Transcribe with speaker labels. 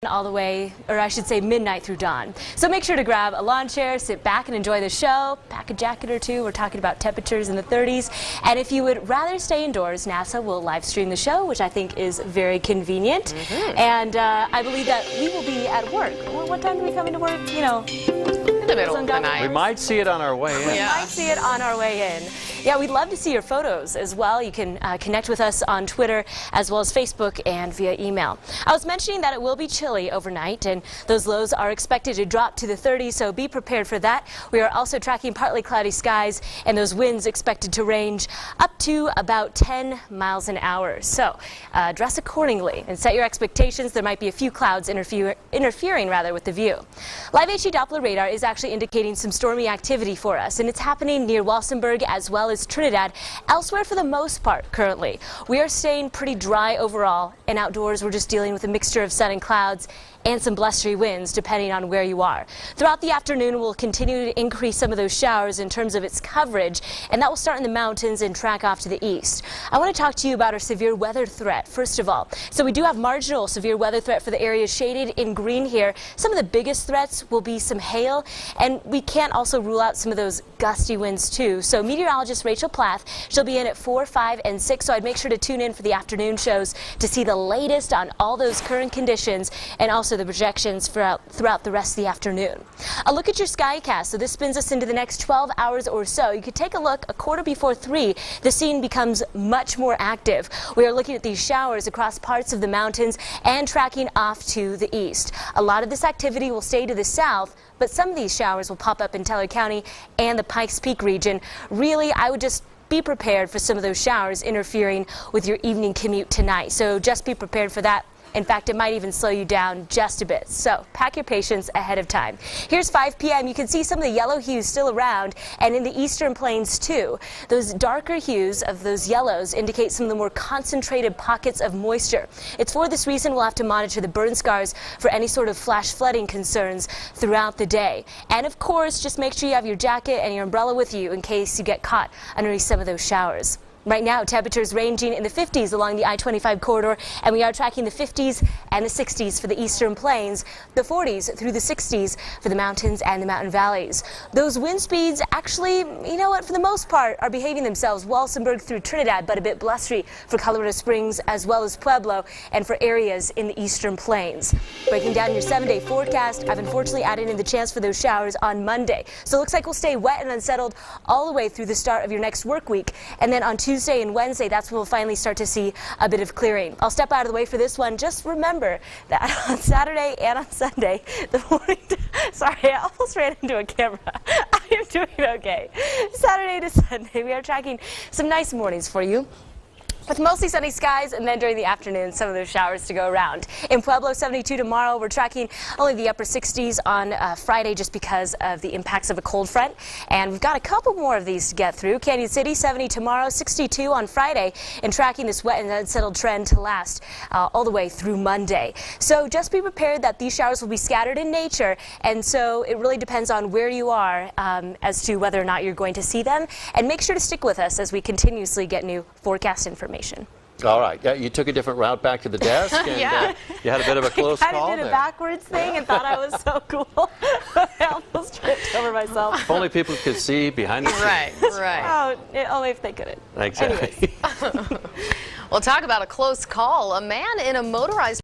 Speaker 1: all the way, or I should say midnight through dawn. So make sure to grab a lawn chair, sit back and enjoy the show, pack a jacket or two. We're talking about temperatures in the 30s. And if you would rather stay indoors, NASA will live stream the show, which I think is very convenient. And I believe that we will be at work. Well, what time do we come into work? You know,
Speaker 2: in the middle of the night.
Speaker 3: We might see it on our way in.
Speaker 1: We might see it on our way in. Yeah, we'd love to see your photos as well. You can connect with us on Twitter as well as Facebook and via email. I was mentioning that it will be chilly overnight, and those lows are expected to drop to the 30s, so be prepared for that. We are also tracking partly cloudy skies, and those winds expected to range up to about 10 miles an hour. So dress accordingly and set your expectations. There might be a few clouds interfering with the view. Live HD Doppler radar is actually indicating some stormy activity for us, and it's happening near Walsenburg as well as Trinidad. Elsewhere, for the most part, currently, we are staying pretty dry overall, and outdoors we're just dealing with a mixture of sun and clouds and some blustery winds depending on where you are. Throughout the afternoon, we'll continue to increase some of those showers in terms of its coverage, and that will start in the mountains and track off to the east. I want to talk to you about our severe weather threat, first of all. So we do have marginal severe weather threat for the areas shaded in green here. Some of the biggest threats will be some hail, and we can't also rule out some of those gusty winds too. So meteorologist Rachel Plath, she'll be in at 4, 5, and 6, so I'd make sure to tune in for the afternoon shows to see the latest on all those current conditions and also the projections throughout the rest of the afternoon. A look at your skycast. So this spins us into the next 12 hours or so. You could take a look a quarter before 3. The scene becomes much more active. We are looking at these showers across parts of the mountains and tracking off to the east. A lot of this activity will stay to the south, but some of these showers will pop up in Teller County and the Pikes Peak region. Really, I would just be prepared for some of those showers interfering with your evening commute tonight. So just be prepared for that. In fact, it might even slow you down just a bit. So pack your patience ahead of time. Here's 5 p.m. You can see some of the yellow hues still around, and in the eastern plains too. Those darker hues of those yellows indicate some of the more concentrated pockets of moisture. It's for this reason we'll have to monitor the burn scars for any sort of flash flooding concerns throughout the day. And of course, just make sure you have your jacket and your umbrella with you in case you get caught underneath some of those showers. Right now, temperatures ranging in the 50s along the I-25 corridor, and we are tracking the 50s and the 60s for the eastern plains, the 40s through the 60s for the mountains and the mountain valleys. Those wind speeds actually, you know what, for the most part are behaving themselves. Walsenburg through Trinidad, but a bit blustery for Colorado Springs as well as Pueblo and for areas in the eastern plains. Breaking down your 7-day forecast, I've unfortunately added in the chance for those showers on Monday. So it looks like we'll stay wet and unsettled all the way through the start of your next work week. And then on Tuesday and Wednesday, that's when we'll finally start to see a bit of clearing. I'll step out of the way for this one. Just remember that on Saturday and on Sunday, the morning, sorry, I almost ran into a camera. I am doing okay. Saturday to Sunday, we are tracking some nice mornings for you, with mostly sunny skies, and then during the afternoon, some of those showers to go around. In Pueblo, 72 tomorrow. We're tracking only the upper 60s on Friday just because of the impacts of a cold front. And we've got a couple more of these to get through. Canyon City, 70 tomorrow, 62 on Friday, and tracking this wet and unsettled trend to last all the way through Monday. So just be prepared that these showers will be scattered in nature, and so it really depends on where you are as to whether or not you're going to see them. And make sure to stick with us as we continuously get new forecast information.
Speaker 3: All right. Yeah, you took a different route back to the desk, and you had a bit of a close call there. I kind of did
Speaker 1: a backwards thing and thought I was so cool. I almost tripped over myself.
Speaker 3: If only people could see behind the scenes.
Speaker 1: Right. Oh, only if they couldn't.
Speaker 3: Exactly.
Speaker 2: Well, talk about a close call. A man in a motorized